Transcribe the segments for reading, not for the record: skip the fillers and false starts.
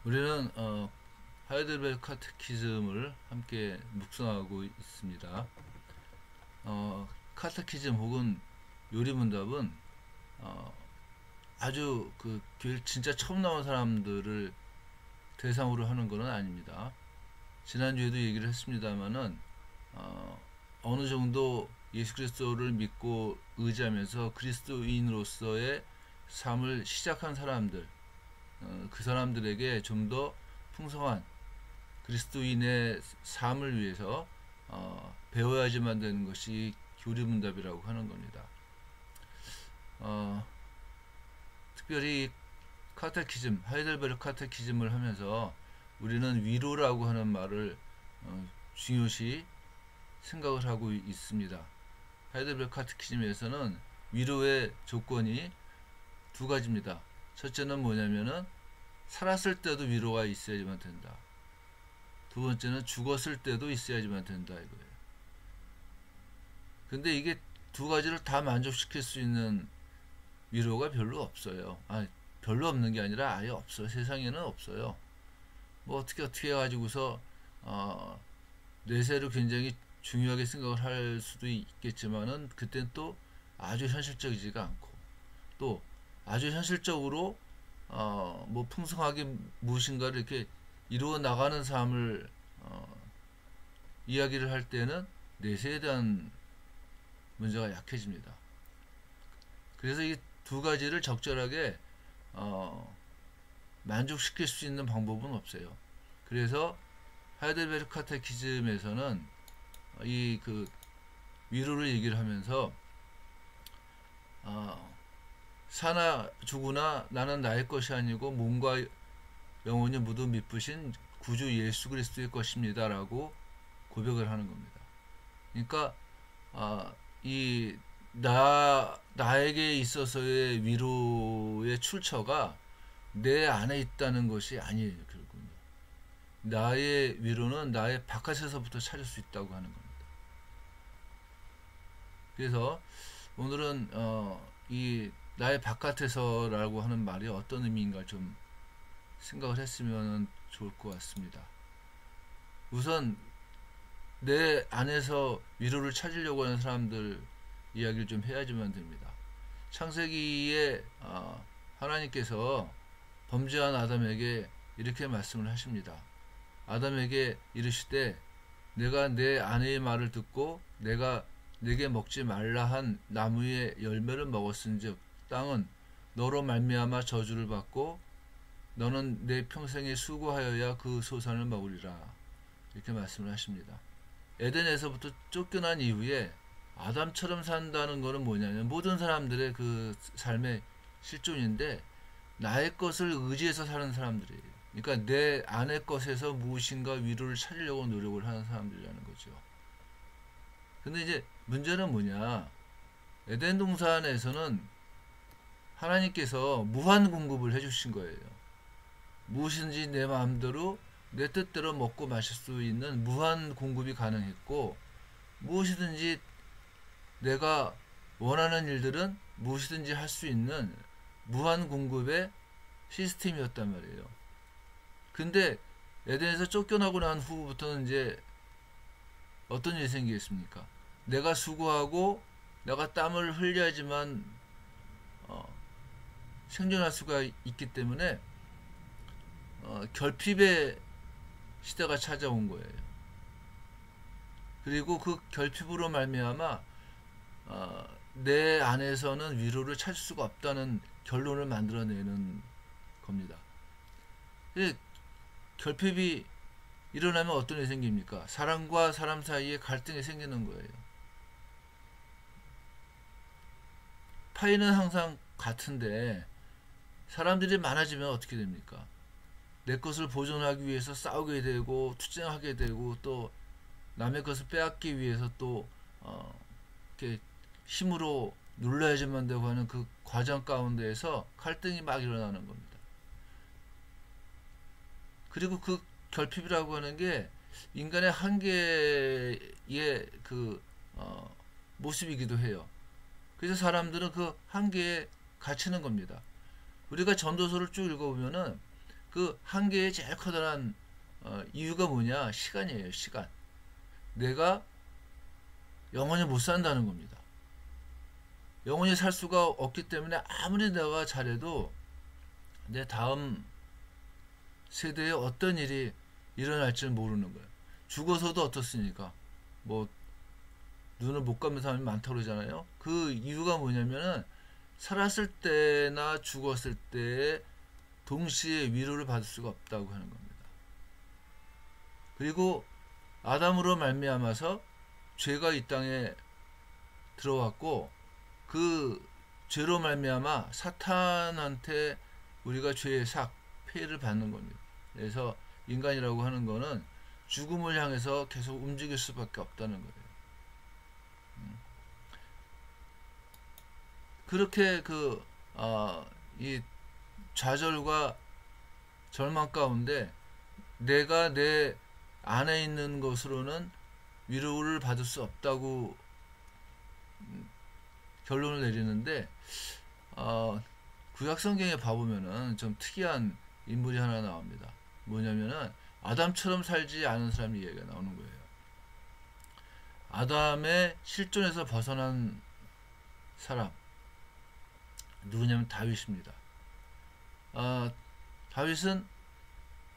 우리는 하이델베르 카테키즘을 함께 묵상하고 있습니다. 카테키즘 혹은 요리문답은 어, 아주 그 교회 진짜 처음 나온 사람들을 대상으로 하는 것은 아닙니다. 지난주에도 얘기를 했습니다마는 어느 정도 예수 그리스도를 믿고 의지하면서 그리스도인으로서의 삶을 시작한 사람들, 그 사람들에게 좀 더 풍성한 그리스도인의 삶을 위해서 배워야지만 되는 것이 교리문답이라고 하는 겁니다. 어, 특별히 카테키즘, 하이델베르 카테키즘을 하면서 우리는 위로라고 하는 말을 중요시 생각을 하고 있습니다. 하이델베르 카테키즘에서는 위로의 조건이 두 가지입니다. 첫째는 뭐냐면은 살았을 때도 위로가 있어야지만 된다. 두 번째는 죽었을 때도 있어야지만 된다 이거예요. 근데 이게 두 가지를 다 만족시킬 수 있는 위로가 별로 없어요. 별로 없는 게 아니라 아예 없어요. 세상에는 없어요. 뭐 어떻게 해가지고서 어, 내세를 굉장히 중요하게 생각을 할 수도 있겠지만은 그땐 또 아주 현실적이지가 않고 또 아주 현실적으로 뭐 풍성하게 무엇인가를 이렇게 이루어 나가는 삶을 이야기를 할 때는 내세에 대한 문제가 약해집니다. 그래서 이 두 가지를 적절하게 어, 만족시킬 수 있는 방법은 없어요. 그래서 하이델베르 카테키즘에서는 이 그 위로를 얘기를 하면서 어, 사나 죽으나 나는 나의 것이 아니고 몸과 영혼이 모두 미쁘신 구주 예수 그리스도의 것입니다라고 고백을 하는 겁니다. 그러니까 이 나에게 있어서의 위로의 출처가 내 안에 있다는 것이 아니에요. 결국은 나의 위로는 나의 바깥에서부터 찾을 수 있다고 하는 겁니다. 그래서 오늘은 이 나의 바깥에서라고 하는 말이 어떤 의미인가 좀 생각을 했으면 좋을 것 같습니다. 우선 내 안에서 위로를 찾으려고 하는 사람들 이야기를 좀 해야지만 됩니다. 창세기에 하나님께서 범죄한 아담에게 이렇게 말씀을 하십니다. 아담에게 이르시되 내가 내 아내의 말을 듣고 내가 내게 먹지 말라 한 나무의 열매를 먹었은즉 땅은 너로 말미암아 저주를 받고 너는 내 평생에 수고하여야 그 소산을 먹으리라 이렇게 말씀을 하십니다. 에덴에서부터 쫓겨난 이후에 아담처럼 산다는 것은 뭐냐면 모든 사람들의 그 삶의 실존인데 나의 것을 의지해서 사는 사람들이에요. 그러니까 내 안의 것에서 무엇인가 위로를 찾으려고 노력을 하는 사람들이라는 거죠. 근데 이제 문제는 뭐냐? 에덴 동산에서는 하나님께서 무한 공급을 해주신 거예요. 무엇인지 내 마음대로 내 뜻대로 먹고 마실 수 있는 무한 공급이 가능했고 무엇이든지 내가 원하는 일들은 무엇이든지 할 수 있는 무한 공급의 시스템이었단 말이에요. 근데 에덴에서 쫓겨나고 난 후부터는 이제 어떤 일이 생기겠습니까? 내가 수고하고 내가 땀을 흘려야지만 어, 생존할 수가 있기 때문에 결핍의 시대가 찾아온 거예요. 그리고 그 결핍으로 말미암아 내 안에서는 위로를 찾을 수가 없다는 결론을 만들어내는 겁니다. 결핍이 일어나면 어떤 일이 생깁니까? 사람과 사람 사이에 갈등이 생기는 거예요. 파이는 항상 같은데 사람들이 많아지면 어떻게 됩니까? 내 것을 보존하기 위해서 싸우게 되고 투쟁하게 되고 또 남의 것을 빼앗기 위해서 또 이렇게 힘으로 눌러야지만 되고 하는 그 과정 가운데에서 갈등이 막 일어나는 겁니다. 그리고 그 결핍이라고 하는 게 인간의 한계의 그 모습이기도 해요. 그래서 사람들은 그 한계에 갇히는 겁니다. 우리가 전도서를 쭉 읽어보면은 그 한계의 제일 커다란 이유가 뭐냐? 시간이에요. 시간. 내가 영원히 못 산다는 겁니다. 영원히 살 수가 없기 때문에 아무리 내가 잘해도 내 다음 세대에 어떤 일이 일어날지는 모르는 거예요. 죽어서도 어떻습니까? 뭐 눈을 못 감는 사람이 많다고 그러잖아요. 그 이유가 뭐냐면은 살았을 때나 죽었을 때에 동시에 위로를 받을 수가 없다고 하는 겁니다. 그리고 아담으로 말미암아서 죄가 이 땅에 들어왔고 그 죄로 말미암아 사탄한테 우리가 죄의 삭, 폐해를 받는 겁니다. 그래서 인간이라고 하는 거는 죽음을 향해서 계속 움직일 수밖에 없다는 거예요. 그렇게 이 좌절과 절망 가운데 내가 내 안에 있는 것으로는 위로를 받을 수 없다고 결론을 내리는데 구약 성경에 봐보면은 좀 특이한 인물이 하나 나옵니다. 뭐냐면은 아담처럼 살지 않은 사람 이야기가 나오는 거예요. 아담의 실존에서 벗어난 사람 누구냐면 다윗입니다. 다윗은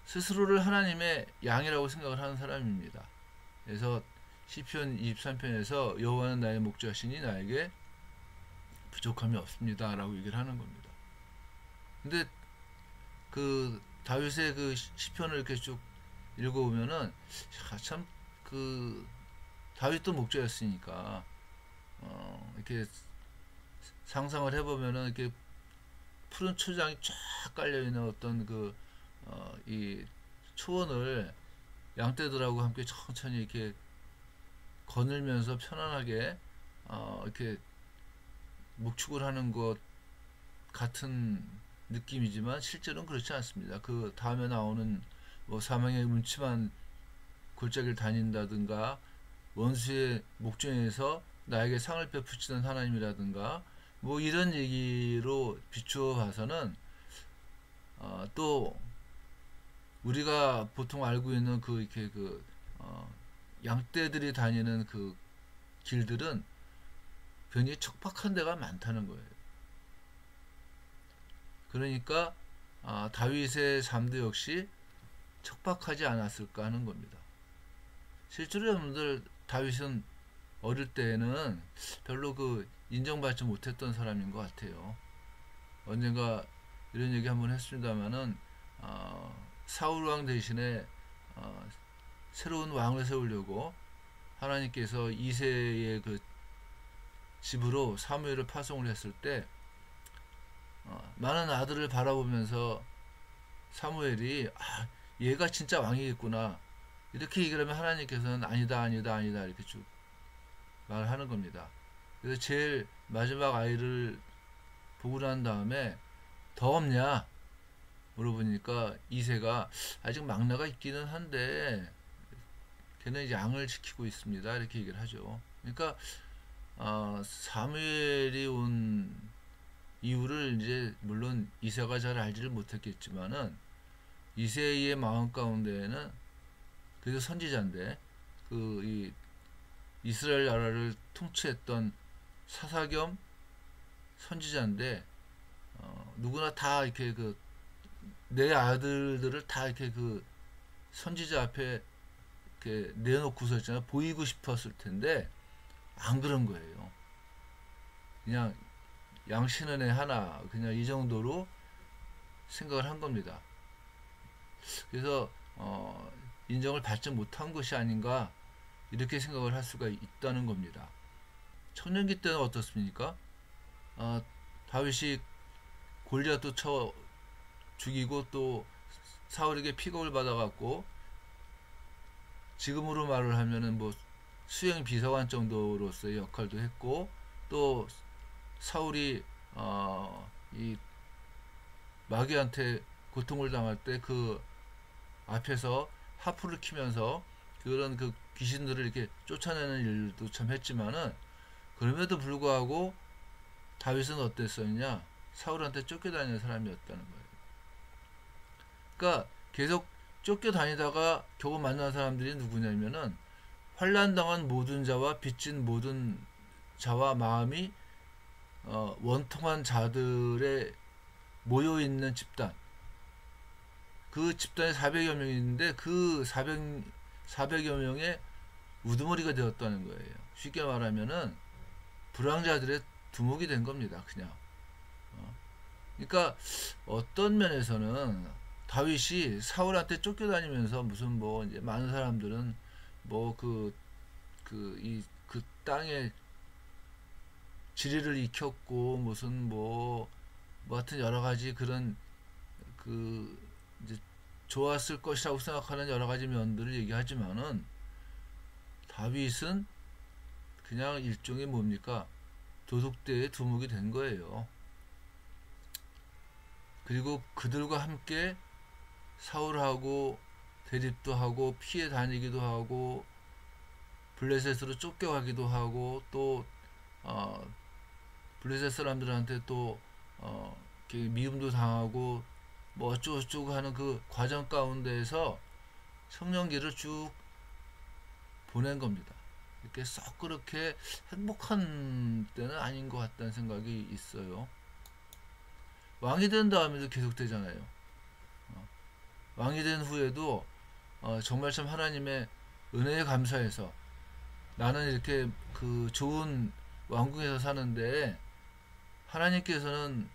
스스로를 하나님의 양이라고 생각을 하는 사람입니다. 그래서 시편 23편에서 여호와는 나의 목자시니 나에게 부족함이 없습니다 라고 얘기를 하는 겁니다. 근데 그 다윗의 그 시편을 이렇게 쭉 읽어보면은 참 그 다윗도 목자였으니까 이렇게 상상을 해보면은 이렇게 푸른 초장이 쫙 깔려있는 어떤 이 초원을 양떼들하고 함께 천천히 이렇게 거닐면서 편안하게 이렇게 목축을 하는 것 같은 느낌이지만 실제로는 그렇지 않습니다. 그 다음에 나오는 뭐 사망의 음침한 골짜기를 다닌다든가 원수의 목전에서 나에게 상을 베푸시는 하나님이라든가 뭐 이런 얘기로 비추어 봐서는 또 우리가 보통 알고 있는 이렇게 양떼들이 다니는 그 길들은 굉장히 척박한 데가 많다는 거예요. 그러니까 다윗의 삶도 역시 척박하지 않았을까 하는 겁니다. 실제로 여러분들 다윗은 어릴 때에는 별로 인정받지 못했던 사람인 것 같아요. 언젠가 이런 얘기 한번 했습니다마는 사울 왕 대신에 새로운 왕을 세우려고 하나님께서 이새의 그 집으로 사무엘을 파송을 했을 때 많은 아들을 바라보면서 사무엘이 얘가 진짜 왕이겠구나 이렇게 얘기를 하면 하나님께서는 아니다 이렇게 쭉 말을 하는 겁니다. 그래서 제일 마지막 아이를 보고 난 다음에 더 없냐 물어보니까 이새가 아직 막내가 있기는 한데 걔는 양을 지키고 있습니다 이렇게 얘기를 하죠. 그러니까 사무엘이 온 이유를 이제 물론 이새가 잘 알지를 못했겠지만은 이새의 마음 가운데에는 그래도 선지자인데 이 이스라엘 나라를 통치했던 사사 겸 선지자인데 누구나 다 이렇게 내 아들들을 다 이렇게 선지자 앞에 이렇게 내놓고서 있잖아요. 보이고 싶었을 텐데 안 그런 거예요. 그냥 양신은 애 하나 그냥 이 정도로 생각을 한 겁니다. 그래서 인정을 받지 못한 것이 아닌가 이렇게 생각을 할 수가 있다는 겁니다. 청년기 때는 어떻습니까? 다윗이 골리앗도 쳐 죽이고 또 사울에게 픽업을 받아갖고 지금으로 말을 하면은 뭐 수행 비서관 정도로서의 역할도 했고 또 사울이 이 마귀한테 고통을 당할 때 그 앞에서 하프를 키면서 그런 귀신들을 이렇게 쫓아내는 일도 참 했지만은 그럼에도 불구하고 다윗은 어땠었냐? 사울한테 쫓겨다니는 사람이었다는 거예요. 그러니까 계속 쫓겨다니다가 겨우 만난 사람들이 누구냐면은 환난당한 모든 자와 빚진 모든 자와 마음이 원통한 자들의 모여있는 집단, 그 집단에 400여 명이 있는데 그 400여 명의 우두머리가 되었다는 거예요. 쉽게 말하면은 불황자들의 두목이 된 겁니다. 그냥. 그러니까 어떤 면에서는 다윗이 사울한테 쫓겨다니면서 무슨 뭐 이제 많은 사람들은 뭐 그 땅에 지리를 익혔고 무슨 뭐 하여튼 여러 가지 그런 그 이제 좋았을 것이라고 생각하는 여러 가지 면들을 얘기하지만은 다윗은 그냥 일종의 뭡니까? 도둑대의 두목이 된 거예요. 그리고 그들과 함께 사울하고 대립도 하고 피해 다니기도 하고 블레셋으로 쫓겨가기도 하고 또 블레셋 사람들한테 또 미움도 당하고 뭐 어쩌고저쩌고 하는 그 과정 가운데에서 청년기를 쭉 보낸 겁니다. 이렇게 썩 그렇게 행복한 때는 아닌 것 같다는 생각이 있어요. 왕이 된 다음에도 계속 되잖아요. 왕이 된 후에도 정말 참 하나님의 은혜에 감사해서 나는 이렇게 그 좋은 왕궁에서 사는데 하나님께서는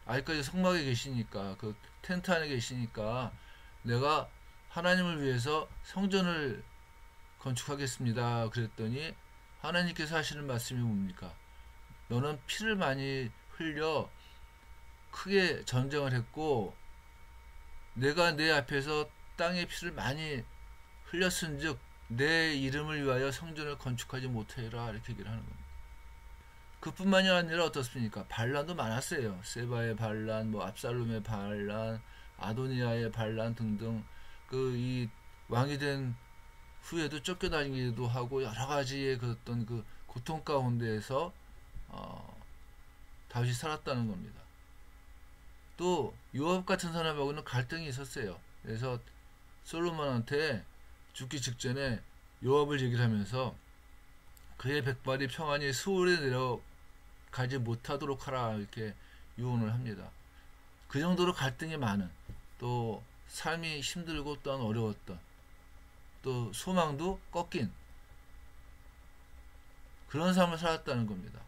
아직까지 성막에 계시니까 그 텐트 안에 계시니까 내가 하나님을 위해서 성전을 건축하겠습니다. 그랬더니 하나님께서 하시는 말씀이 뭡니까? 너는 피를 많이 흘려 크게 전쟁을 했고 내가 내 앞에서 땅의 피를 많이 흘렸은즉 내 이름을 위하여 성전을 건축하지 못해라 이렇게 얘기를 하는 겁니다. 그뿐만이 아니라 어떻습니까? 반란도 많았어요. 세바의 반란, 뭐 압살롬의 반란, 아도니아의 반란 등등 그 이 왕이 된 후에도 쫓겨다니기도 하고 여러 가지의 그 어떤 그 고통 가운데에서 다윗이 살았다는 겁니다. 또 요압 같은 사람하고는 갈등이 있었어요. 그래서 솔로몬한테 죽기 직전에 요압을 얘기를 하면서 그의 백발이 평안히 수월에 내려가지 못하도록 하라 이렇게 유언을 합니다. 그 정도로 갈등이 많은 또 삶이 힘들고 또한 어려웠던 또 소망도 꺾인 그런 삶을 살았다는 겁니다.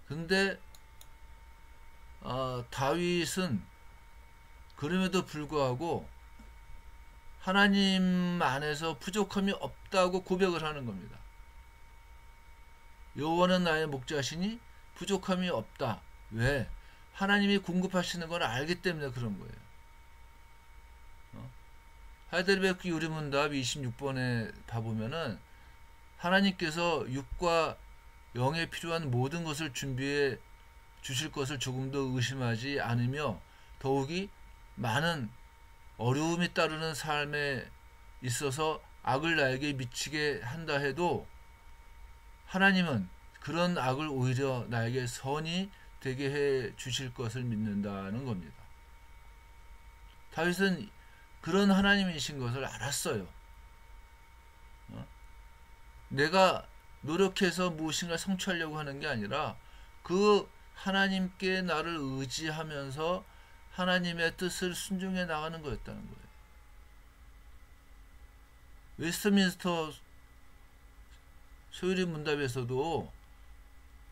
근데 다윗은 그럼에도 불구하고 하나님 안에서 부족함이 없다고 고백을 하는 겁니다. 여호와는 나의 목자시니 부족함이 없다. 왜? 하나님이 공급하시는 걸 알기 때문에 그런 거예요. 하이델베르크 유리문답 26번에 봐보면은 하나님께서 육과 영에 필요한 모든 것을 준비해 주실 것을 조금도 의심하지 않으며 더욱이 많은 어려움이 따르는 삶에 있어서 악을 나에게 미치게 한다 해도 하나님은 그런 악을 오히려 나에게 선이 되게 해 주실 것을 믿는다는 겁니다. 다윗은 그런 하나님이신 것을 알았어요. 내가 노력해서 무엇인가 성취하려고 하는 게 아니라 그 하나님께 나를 의지하면서 하나님의 뜻을 순종해 나가는 거였다는 거예요. 웨스트민스터 소유리 문답에서도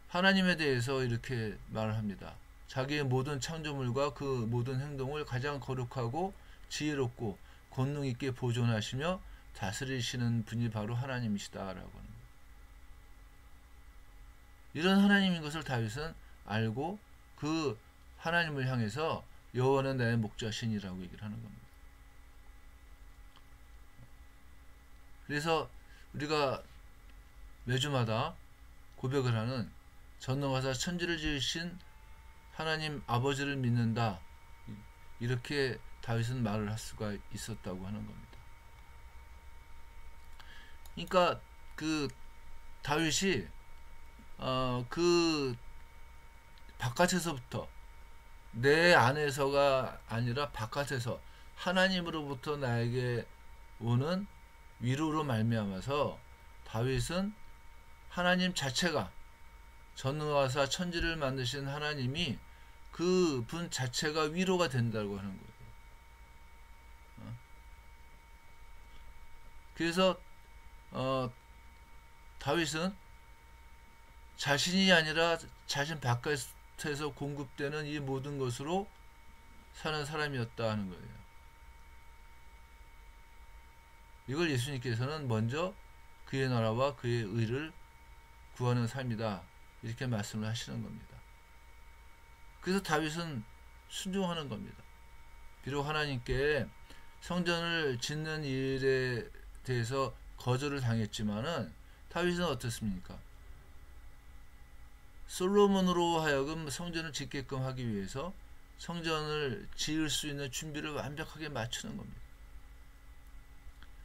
하나님에 대해서 이렇게 말을 합니다. 자기의 모든 창조물과 그 모든 행동을 가장 거룩하고 지혜롭고 권능 있게 보존하시며 다스리시는 분이 바로 하나님이시다라고 하는 거예요. 이런 하나님인 것을 다윗은 알고 그 하나님을 향해서 여호와는 나의 목자시니라고 얘기를 하는 겁니다. 그래서 우리가 매주마다 고백을 하는 전능하사 천지를 지으신 하나님 아버지를 믿는다. 이렇게 다윗은 말을 할 수가 있었다고 하는 겁니다. 그러니까 그 다윗이 그 바깥에서부터 내 안에서가 아니라 바깥에서 하나님으로부터 나에게 오는 위로로 말미암아서 다윗은 하나님 자체가, 전능하사 천지를 만드신 하나님이 그 분 자체가 위로가 된다고 하는 거예요. 그래서 다윗은 자신이 아니라 자신 바깥에서 공급되는 이 모든 것으로 사는 사람이었다 하는 거예요. 이걸 예수님께서는 먼저 그의 나라와 그의 의를 구하는 삶이다, 이렇게 말씀을 하시는 겁니다. 그래서 다윗은 순종하는 겁니다. 비록 하나님께 성전을 짓는 일에 대해서 거절을 당했지만은 다윗은 어떻습니까? 솔로몬으로 하여금 성전을 짓게끔 하기 위해서 성전을 지을 수 있는 준비를 완벽하게 맞추는 겁니다.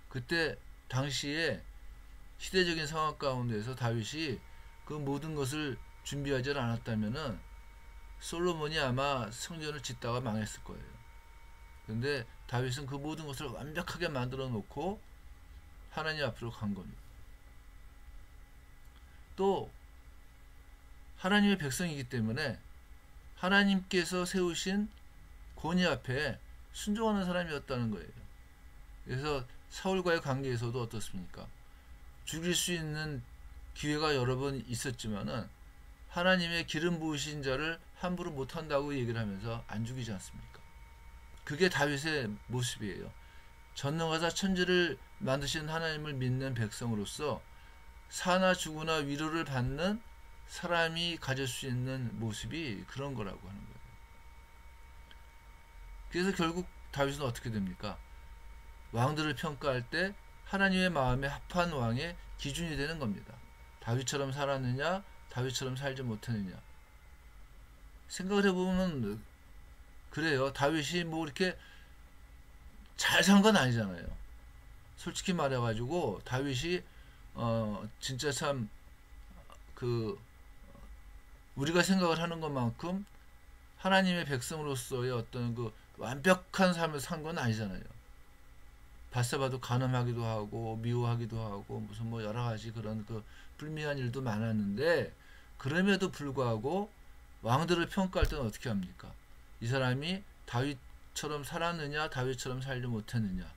그때 당시에 시대적인 상황 가운데서 다윗이 그 모든 것을 준비하지 않았다면은 솔로몬이 아마 성전을 짓다가 망했을 거예요. 그런데 다윗은 그 모든 것을 완벽하게 만들어 놓고 하나님 앞으로 간 겁니다. 또 하나님의 백성이기 때문에 하나님께서 세우신 권위 앞에 순종하는 사람이었다는 거예요. 그래서 사울과의 관계에서도 어떻습니까? 죽일 수 있는 기회가 여러 번 있었지만은 하나님의 기름 부으신 자를 함부로 못한다고 얘기를 하면서 안 죽이지 않습니까? 그게 다윗의 모습이에요. 전능하사 천지를 만드신 하나님을 믿는 백성으로서 사나 죽으나 위로를 받는 사람이 가질 수 있는 모습이 그런 거라고 하는 거예요. 그래서 결국 다윗은 어떻게 됩니까? 왕들을 평가할 때 하나님의 마음에 합한 왕의 기준이 되는 겁니다. 다윗처럼 살았느냐, 다윗처럼 살지 못했느냐. 생각을 해보면 그래요. 다윗이 뭐 이렇게 잘 산 건 아니잖아요. 솔직히 말해가지고 다윗이 진짜 참 그 우리가 생각을 하는 것만큼 하나님의 백성으로서의 어떤 그 완벽한 삶을 산 건 아니잖아요. 바세바도 간음하기도 하고 미워하기도 하고 무슨 뭐 여러 가지 그런 그 불미한 일도 많았는데, 그럼에도 불구하고 왕들을 평가할 때는 어떻게 합니까? 이 사람이 다윗처럼 살았느냐, 다윗처럼 살지 못했느냐,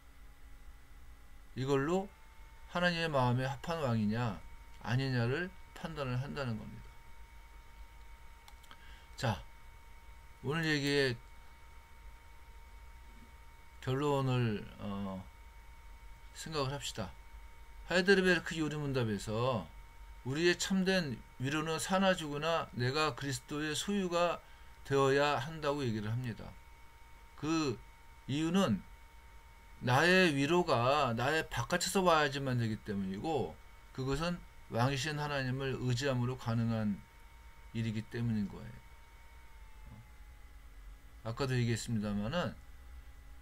이걸로 하나님의 마음에 합한 왕이냐 아니냐를 판단을 한다는 겁니다. 자, 오늘 얘기의 결론을 생각을 합시다. 하이델베르크 요리문답에서 우리의 참된 위로는 사나 죽으나 내가 그리스도의 소유가 되어야 한다고 얘기를 합니다. 그 이유는 나의 위로가 나의 바깥에서 와야지만 되기 때문이고, 그것은 왕이신 하나님을 의지함으로 가능한 일이기 때문인 거예요. 아까도 얘기했습니다마는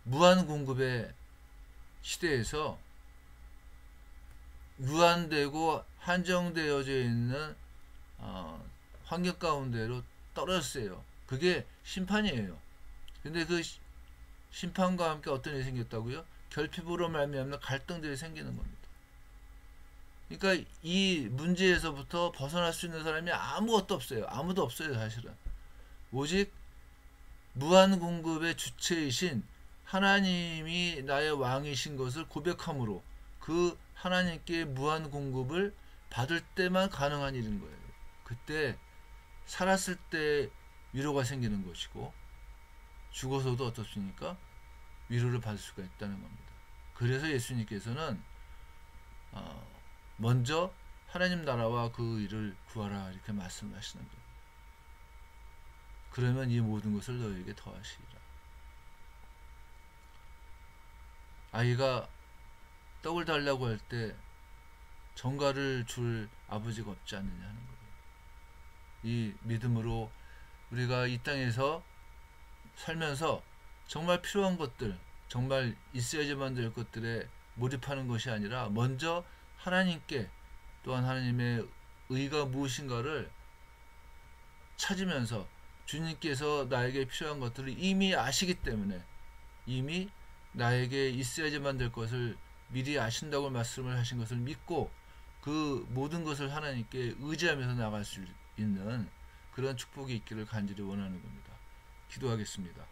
무한 공급의 시대에서 무한되고 한정되어져 있는 환경 가운데로 떨어졌어요. 그게 심판이에요. 근데 그 심판과 함께 어떤 일이 생겼다고요? 결핍으로 말미암는 갈등들이 생기는 겁니다. 그러니까 이 문제에서부터 벗어날 수 있는 사람이 아무것도 없어요. 아무도 없어요, 사실은. 오직 무한 공급의 주체이신 하나님이 나의 왕이신 것을 고백함으로 그 하나님께 무한 공급을 받을 때만 가능한 일인 거예요. 그때 살았을 때 위로가 생기는 것이고, 죽어서도 어떻습니까? 위로를 받을 수가 있다는 겁니다. 그래서 예수님께서는 먼저 하나님 나라와 그 일을 구하라, 이렇게 말씀하시는 거예요. 그러면 이 모든 것을 너에게 더하시리라. 아이가 떡을 달라고 할 때 전가를 줄 아버지가 없지 않느냐 하는 거예요. 이 믿음으로 우리가 이 땅에서 살면서 정말 필요한 것들, 정말 있어야지만 될 것들에 몰입하는 것이 아니라 먼저 하나님께, 또한 하나님의 의가 무엇인가를 찾으면서 주님께서 나에게 필요한 것들을 이미 아시기 때문에 이미 나에게 있어야지만 될 것을 미리 아신다고 말씀을 하신 것을 믿고 그 모든 것을 하나님께 의지하면서 나갈 수 있는 그런 축복이 있기를 간절히 원하는 겁니다. 기도하겠습니다.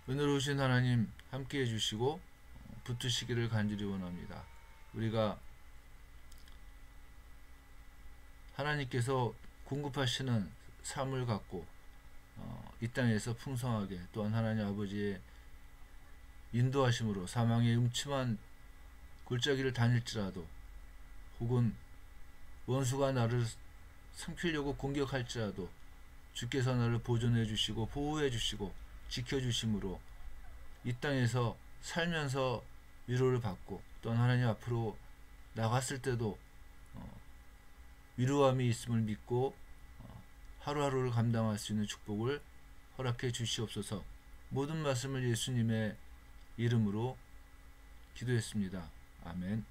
은혜로우신 하나님 함께 해주시고 붙으시기를 간절히 원합니다. 우리가 하나님께서 공급하시는 삶을 갖고 이 땅에서 풍성하게 또한 하나님 아버지의 인도하심으로 사망의 음침한 골짜기를 다닐지라도 혹은 원수가 나를 삼키려고 공격할지라도 주께서 나를 보존해 주시고 보호해 주시고 지켜 주심으로 이 땅에서 살면서 위로를 받고 또한 하나님 앞으로 나갔을 때도 위로함이 있음을 믿고 하루하루를 감당할 수 있는 축복을 허락해 주시옵소서. 모든 말씀을 예수님의 이름으로 기도했습니다. 아멘.